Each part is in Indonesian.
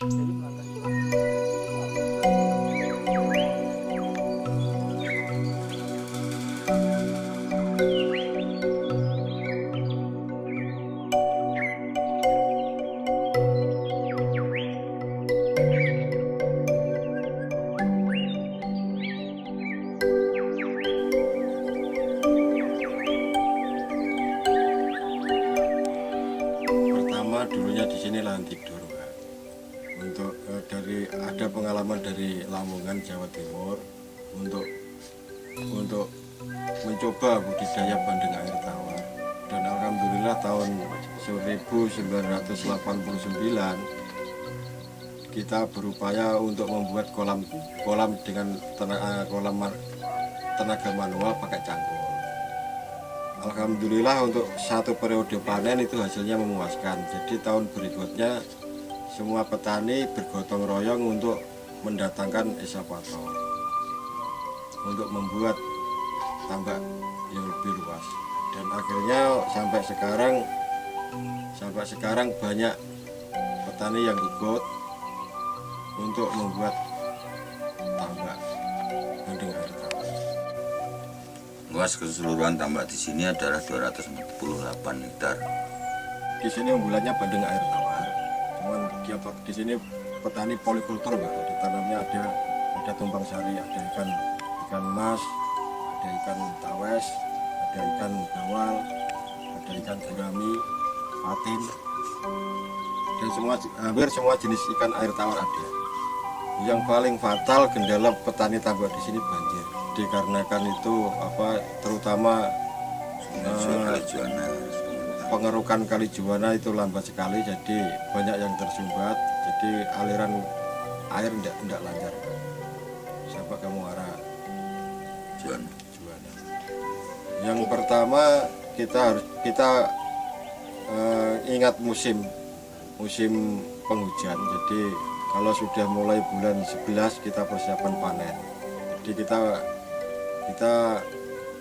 Pertama dulunya di sini lahan tidur, Pak. Untuk ada pengalaman dari Lamongan, Jawa Timur untuk mencoba budidaya bandeng air tawar. Dan alhamdulillah tahun 1989 kita berupaya untuk membuat kolam dengan tenaga manual pakai cangkul. Alhamdulillah untuk satu periode panen itu hasilnya memuaskan. Jadi tahun berikutnya semua petani bergotong royong untuk mendatangkan eskapator untuk membuat tambak yang lebih luas. Dan akhirnya sampai sekarang banyak petani yang ikut untuk membuat tambak bandeng air tawar. Luas keseluruhan tambak di sini adalah 248 hektar. Di sini unggulannya bandeng air tawar. Cuman di sini petani polikultur, Pak. Di tanamnya ada tumpang sari, ada ikan mas, ada ikan tawes, ada ikan bawal, ada ikan gurami, patin, dan hampir semua jenis ikan air tawar ada. Yang paling fatal kendala petani tambak di sini banjir. Dikarenakan itu terutama pengerukan Kali Juwana itu lambat sekali, jadi banyak yang tersumbat, jadi aliran air tidak lancar sampai ke muara Juwana. Yang pertama kita ingat musim penghujan. Jadi kalau sudah mulai bulan 11 kita persiapan panen. Jadi kita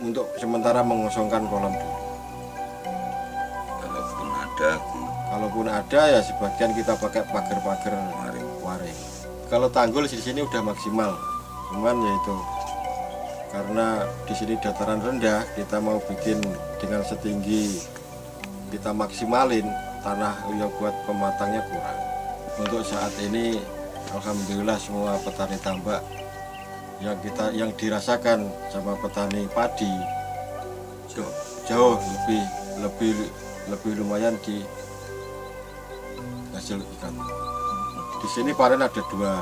untuk sementara mengosongkan kolam dulu. Kalaupun ada ya sebagian kita pakai pagar-pagar waring. Kalau tanggul di sini udah maksimal, cuman yaitu karena di sini dataran rendah, kita mau bikin dengan setinggi kita maksimalin, tanah yang buat pematangnya kurang. Untuk saat ini alhamdulillah semua petani tambak yang dirasakan sama petani padi jauh lebih lumayan di hasil ikan. Di sini panen ada dua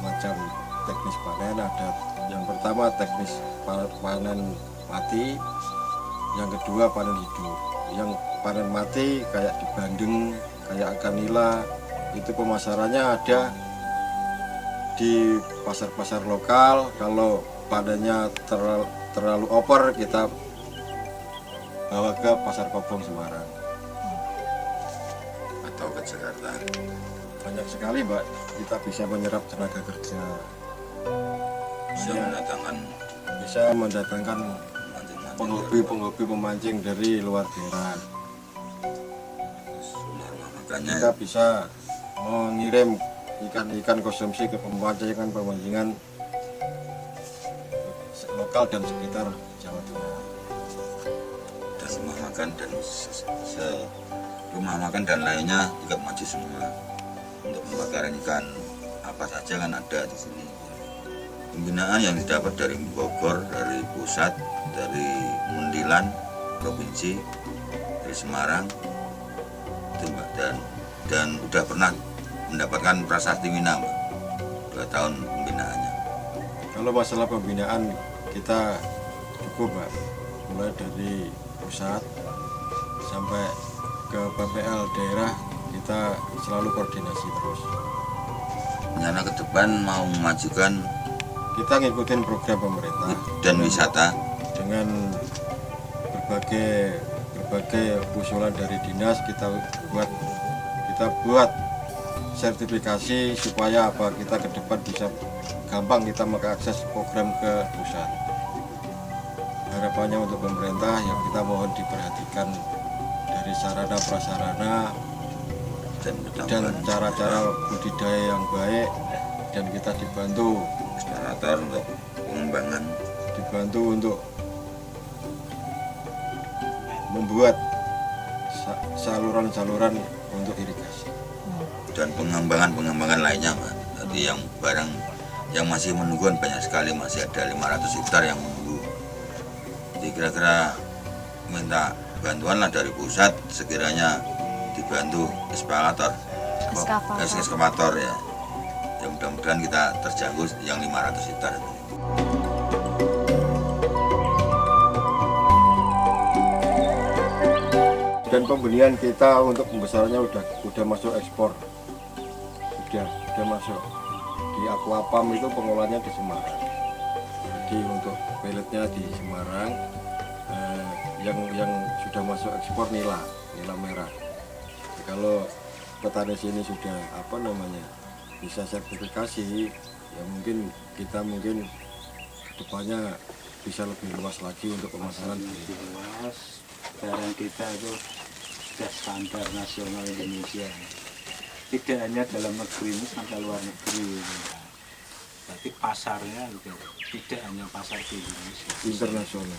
macam teknis panen. Ada yang pertama teknis panen mati, yang kedua panen hidup. Yang panen mati kayak di Bandeng, kayak ikan nila, itu pemasarannya ada di pasar-pasar lokal. Kalau panennya terlalu over, kita bawa ke pasar Kobong Semarang atau ke Jakarta. Banyak sekali, Mbak, kita bisa menyerap tenaga kerja, bisa mendatangkan penghobi pemancing dari luar daerah. Kita bisa mengirim ikan konsumsi ke pemancingan lokal dan sekitar Jawa Tengah. Rumah makan dan lainnya juga maju semua. Untuk pembakaran ikan apa saja kan ada di sini. Pembinaan yang didapat dari Bogor, dari pusat, dari Mundilan, provinsi, dari Semarang, itu, Mbak, dan udah pernah mendapatkan prasasti Mina, Mbak, 2 tahun pembinaannya. Kalau masalah pembinaan kita cukup, Mbak, mulai dari pusat sampai ke PPL daerah, kita selalu koordinasi terus. Rencana ke depan mau memajukan Kita ngikutin program pemerintah dan wisata dengan berbagai usulan dari dinas. Kita buat sertifikasi supaya kita ke depan bisa gampang kita mengakses program ke pusat. Harapannya untuk pemerintah yang kita mohon diperhatikan dari sarana prasarana dan cara-cara budidaya yang baik, dan kita dibantu ekskavator untuk pengembangan, dibantu untuk membuat saluran-saluran untuk irigasi. dan pengembangan lainnya, Pak. Jadi yang barang yang masih menunggu banyak sekali, masih ada 500 hektar yang menunggu. Jadi kira-kira minta bantuan lah dari pusat, sekiranya dibantu eskavator ya. Ya mudah-mudahan kita terjangkau yang 500 hektar itu. Dan pembelian kita untuk pembesarannya udah masuk ekspor, udah masuk di Aquapam. Itu pengolahannya di Semarang, jadi untuk peletnya di Semarang. Yang sudah masuk ekspor nila merah. Kalau petani sini sudah bisa sertifikasi, ya kita depannya bisa lebih luas lagi untuk pemasaran. Lebih luas, barang kita itu sudah standar nasional Indonesia, tidak hanya dalam negeri ini sampai luar negeri. Tapi pasarnya juga tidak hanya pasar di Indonesia, Internasional.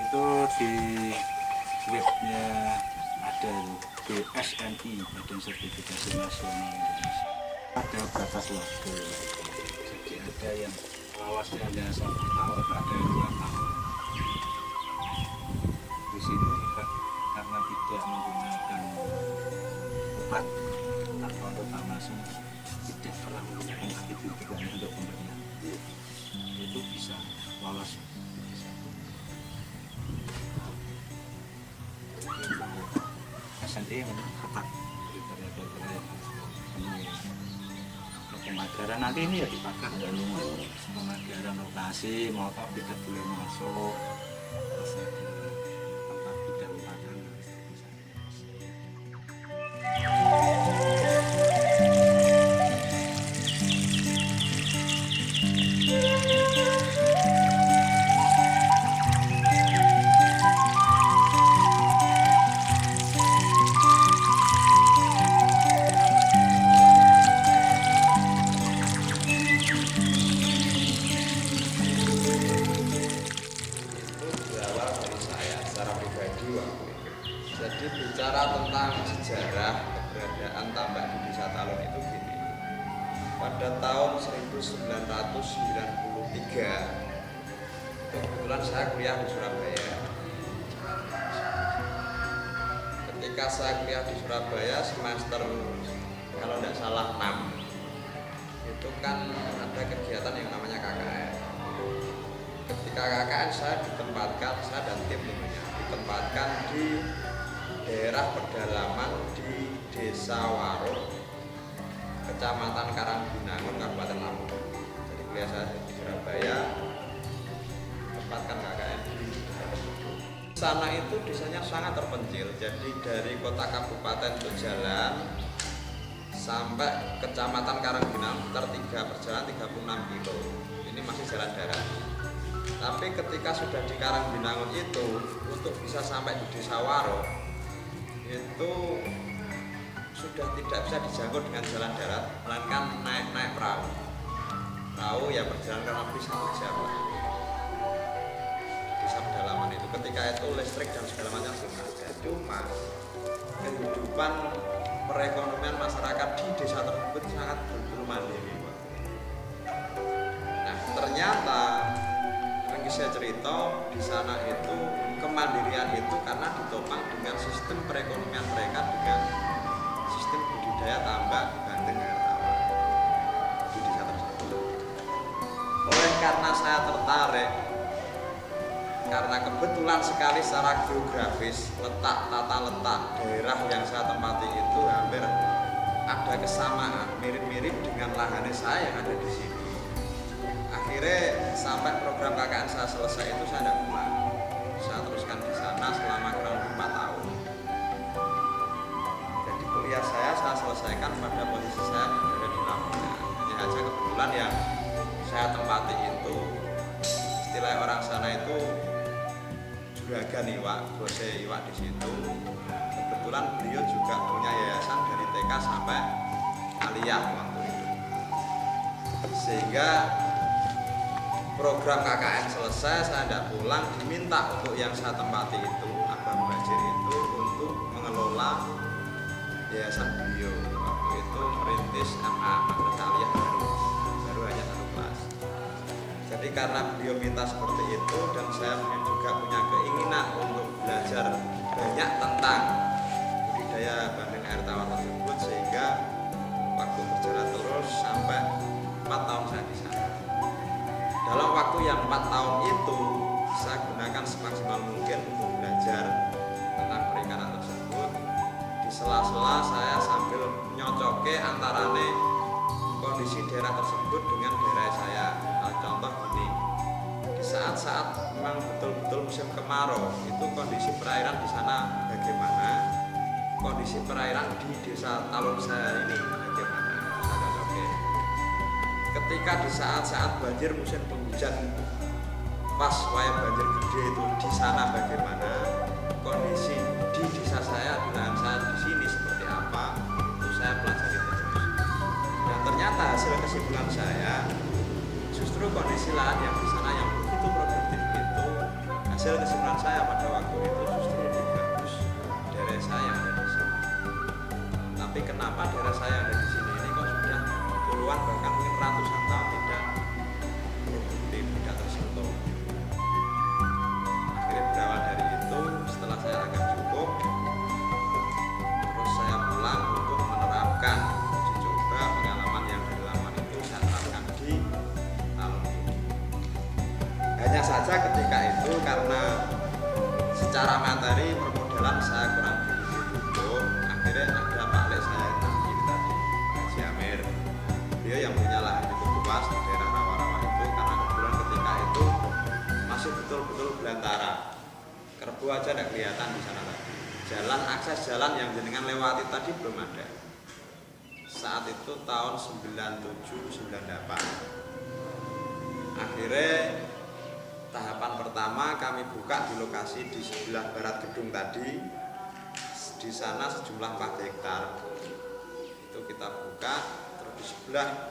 Itu di webnya ada BSNI, Badan Sertifikasi Nasional Indonesia. Ada batas waktu, jadi ada yang lawasnya hanya 1 tahun, ada yang 2 tahun. Di sini karena tidak menggunakan obat atau untuk farmasi, tidak pernah menggunakan antibiotik untuk pemberian, itu bisa lolos. SNI memang ketat kriteria ini. Pemagaran nanti ini ya dipakai pemagaran lokasi, motor tidak boleh masuk, terus tempat tidak makan. Jadi bicara tentang sejarah keberadaan tambak di Desa Talun itu gini. Pada tahun 1993, kebetulan saya kuliah di Surabaya. Ketika saya kuliah di Surabaya semester kalau tidak salah 6, itu kan ada kegiatan yang namanya KKN. Ketika KKN saya dan tim ditempatkan di daerah pedalaman di Desa Waro, Kecamatan Karangbinangun, Kabupaten Lampung. Jadi kuliah saya di Surabaya, tempatkan KKN di sana. Itu desanya sangat terpencil. Jadi dari kota kabupaten untuk jalan sampai Kecamatan Karangbinangun perjalanan 36 kilo. Ini masih jalan darat. Tapi ketika sudah di Karangbinangun itu, untuk bisa sampai di Desa Waro itu sudah tidak bisa dijangkau dengan jalan darat, melainkan naik perahu. Perahu ya berjalan kurang lebih 1 jam lah. Desa pedalaman itu ketika itu listrik dan segala macam sudah ada. Cuma kehidupan perekonomian masyarakat di desa tersebut sangat belum mandiri. Nah ternyata saya cerita di sana itu kemandirian itu karena ditopang dengan sistem perekonomian mereka dengan sistem budidaya tambak bandeng air tawar di desa tersebut. Oleh karena saya tertarik, karena kebetulan sekali secara geografis tata letak daerah yang saya tempati itu hampir ada kesamaan, mirip-mirip dengan lahannya saya yang ada di sini. Akhirnya sampai program KKN saya selesai itu saya tidak pulang. Saya teruskan di sana selama kurang lebih 4 tahun. Jadi kuliah saya selesaikan pada posisi saya berada di Lampung. Hanya saja kebetulan yang saya tempati itu istilah orang sana itu juragan Juragan Iwak, bose Iwak di situ. Kebetulan beliau juga punya yayasan dari TK sampai aliyah waktu itu. Sehingga program KKN selesai, saya tidak pulang, diminta untuk yang saya tempati itu, Abang Bajir itu, untuk mengelola yayasan beliau. Waktu itu merintis MA Madrasah Aliyah baru hanya 1 kelas. Jadi karena beliau minta seperti itu dan saya juga punya keinginan untuk belajar banyak tentang budidaya bandeng air tawar tersebut, sehingga waktu berjalan terus sampai 4 tahun saya di sana. Dalam waktu yang 4 tahun itu saya gunakan semaksimal mungkin untuk belajar tentang perikanan tersebut. Di sela-sela saya sambil nyocoke antarane kondisi daerah tersebut dengan daerah saya. Contoh gini, di saat-saat memang betul-betul musim kemarau, itu kondisi perairan di sana bagaimana, kondisi perairan di desa Talun saya ini bagaimana, saya cocoke. Ketika di saat-saat banjir musim penghujan, pas wayang banjir gede itu di sana bagaimana, kondisi di desa saya dengan saya di sini seperti apa, itu saya pelajari terus. Dan ternyata hasil kesimpulan saya, justru kondisi lahan yang di sana yang begitu produktif itu, hasil kesimpulan saya pada waktu itu justru lebih bagus daerah saya yang ada di sini. Tapi kenapa daerah saya yang ada di sini ini kok sudah puluhan bahkan mungkin ratusan tahun tidak produktif, tidak tersentuh. Akhirnya berawal dari itu, setelah saya agak cukup, terus saya pulang untuk menerapkan uji coba pengalaman yang dari laman itu saya terapkan di Talun ini. Hanya saja ketika itu karena secara materi permodalan saya kurang begitu cukup, akhirnya ada Pak Lek saya yang tadi Pak Haji Amir. Dia yang punya lahan cukup luas di daerah rawa-rawa itu, karena kebetulan ketika itu masih betul-betul belantara. Kerbu aja tidak kelihatan di sana tadi. Jalan, akses jalan yang jenengan lewati tadi belum ada. Saat itu tahun 97-98. Akhirnya tahapan pertama kami buka di lokasi di sebelah barat gedung tadi. Di sana sejumlah 4 hektar. Itu kita buka, terus di sebelah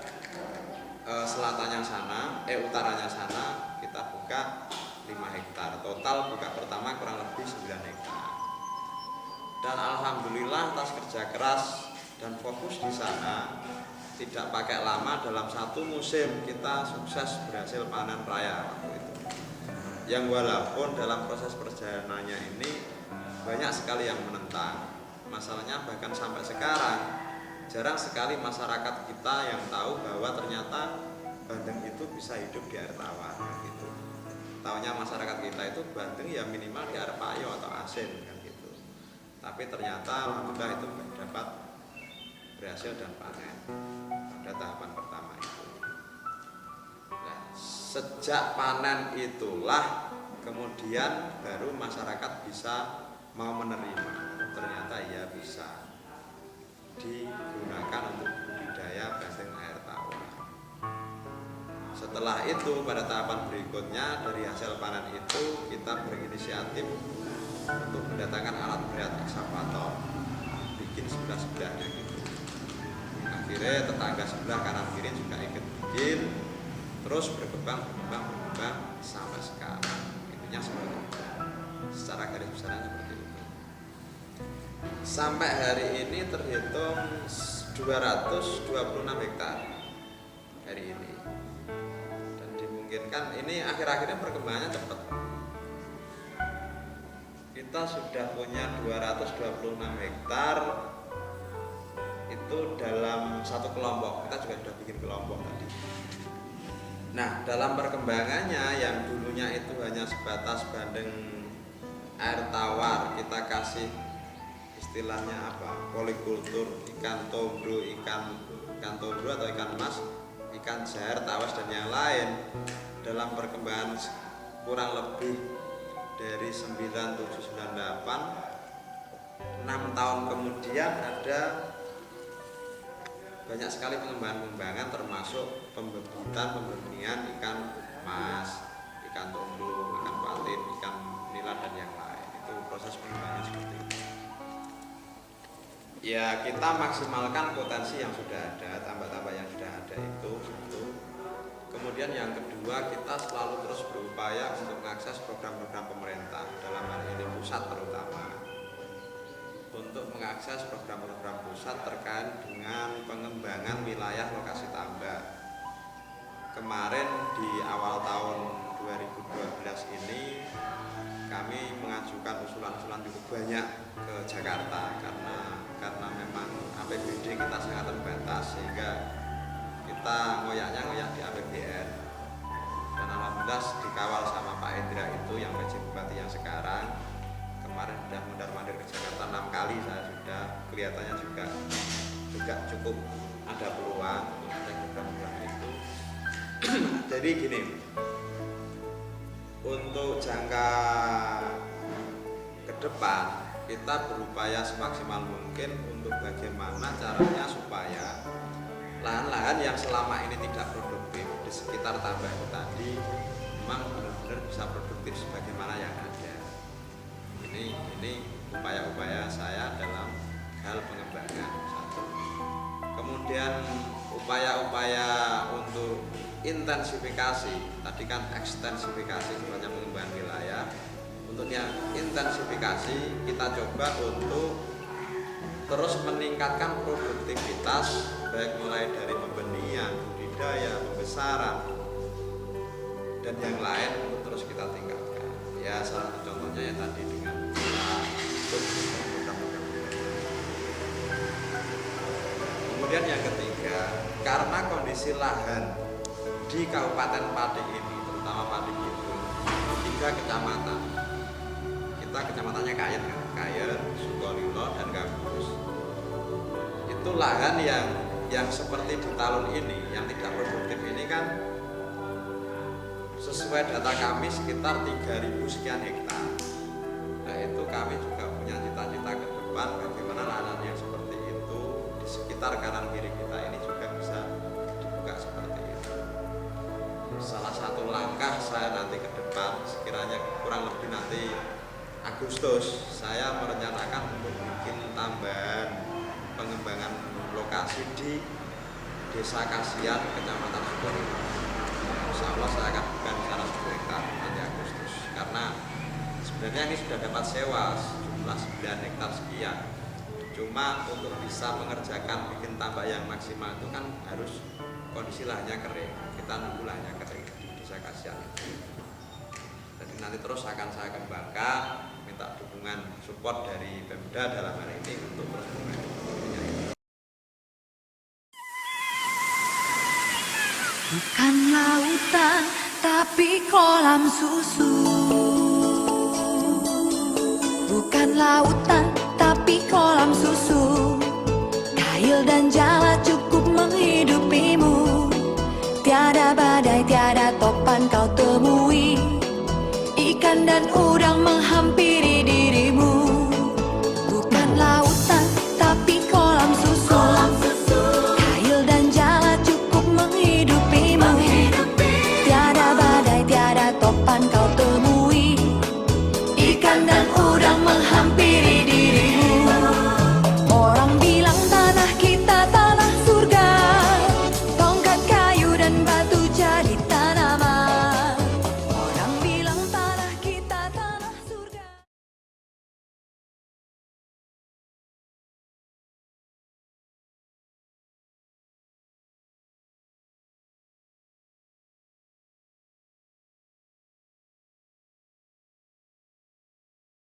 selatannya sana, utaranya sana kita buka 5 hektar. Total buka pertama kurang lebih 9 hektar. Dan alhamdulillah atas kerja keras dan fokus di sana, tidak pakai lama, dalam 1 musim kita sukses berhasil panen raya waktu itu. Yang walaupun dalam proses perjalanannya ini banyak sekali yang menentang. Masalahnya bahkan sampai sekarang jarang sekali masyarakat kita yang tahu bahwa ternyata bandeng itu bisa hidup di air tawar gitu. Taunya masyarakat kita itu bandeng ya minimal di air payo atau asin kan gitu. Tapi ternyata alhamdulillah itu dapat berhasil dan panen pada tahapan pertama itu. Nah, sejak panen itulah kemudian baru masyarakat bisa mau menerima, ternyata ya bisa digunakan untuk budidaya bandeng air tawar. Setelah itu pada tahapan berikutnya dari hasil panen itu kita berinisiatif untuk mendatangkan alat berat ekskavator, bikin sebelah-sebelahnya gitu. Akhirnya tetangga sebelah kanan kiri juga ikut bikin, terus berkembang sampai sekarang. Intinya seperti itu. Secara garis besarnya seperti itu. Sampai hari ini terhitung 226 hektar hari ini. Dan dimungkinkan ini akhir-akhirnya perkembangannya cepat. Kita sudah punya 226 hektar itu dalam 1 kelompok. Kita juga sudah bikin kelompok tadi. Nah, dalam perkembangannya yang dulunya itu hanya sebatas bandeng air tawar, kita kasih istilahnya apa? Polikultur, ikan tondro, ikan tondro atau ikan mas, ikan jair, tawas dan yang lain. Dalam perkembangan kurang lebih dari 9798, 6 tahun kemudian ada banyak sekali pengembangan termasuk pembenihan ikan mas, ikan tondro, ikan patin, ikan nila dan yang lain. proses pengembangan seperti itu. Ya kita maksimalkan potensi yang sudah ada, tambak-tambak yang sudah ada itu satu. Kemudian yang kedua, kita selalu terus berupaya untuk mengakses program-program pemerintah, dalam hal ini pusat terutama, untuk mengakses program-program pusat terkait dengan pengembangan wilayah lokasi tambak. Kemarin di awal tahun 2012 ini kami mengajukan usulan-usulan cukup banyak ke Jakarta karena memang APBD kita sangat terbatas, sehingga kita ngoyaknya ngoyak di APBN. Dan alhamdulillah dikawal sama Pak Indra itu yang PJ Bupati yang sekarang, kemarin sudah mondar-mandir ke Jakarta 6 kali, saya sudah kelihatannya juga cukup ada peluang untuk ada program-program itu. Jadi gini, untuk jangka ke depan kita berupaya semaksimal mungkin untuk bagaimana caranya supaya lahan-lahan yang selama ini tidak produktif di sekitar tambak itu tadi memang benar-benar bisa produktif sebagaimana yang ada. Ini upaya-upaya saya dalam hal pengembangan satu. Kemudian upaya-upaya untuk intensifikasi, tadi kan ekstensifikasi sebenarnya pengembangan wilayah. Untuk yang intensifikasi kita coba untuk terus meningkatkan produktivitas, baik mulai dari pembenihan, budidaya, pembesaran, dan yang lain untuk terus kita tingkatkan. Ya salah satu contohnya ya tadi dengan kemudian yang ketiga, karena kondisi lahan di Kabupaten Pati ini, terutama Pati Bidul, 3 kecamatan, kita kecamatannya Kayen, Sukolilo, dan Gabus, itu lahan yang seperti di tahun ini yang tidak produktif ini kan sesuai data kami sekitar 3.000 sekian hektar. Nah itu kami juga punya cita-cita ke depan bagaimana lahan yang seperti itu di sekitar kanan kiri kita ini juga bisa dibuka seperti itu. Salah satu langkah saya nanti ke depan, sekiranya kurang lebih nanti Agustus, saya merencanakan untuk bikin tambahan pengembangan lokasi di Desa Kasian, Kecamatan Sukolilo. Insya Allah saya akan buka di sana 10 hektar nanti Agustus, karena sebenarnya ini sudah dapat sewa jumlah 9 hektar sekian. Cuma untuk bisa mengerjakan bikin tambak yang maksimal itu kan harus kondisi lahannya kering. Kita nunggu lahannya kering di Desa Kasian itu. Jadi nanti terus akan saya kembangkan, minta dukungan support dari Pemda dalam hal ini untuk terus mengembangkan ini. Bukan lautan, tapi kolam susu. Bukan lautan, tapi kolam susu. Kail dan jala cukup menghidupimu. Tiada badai, tiada topan kau temui. Ikan dan udang menghampiri dirimu. Bukan lautan, tapi kolam susu. Kail dan jala cukup menghidupimu. Tiada badai, tiada topan kau temui. Ikan dan udang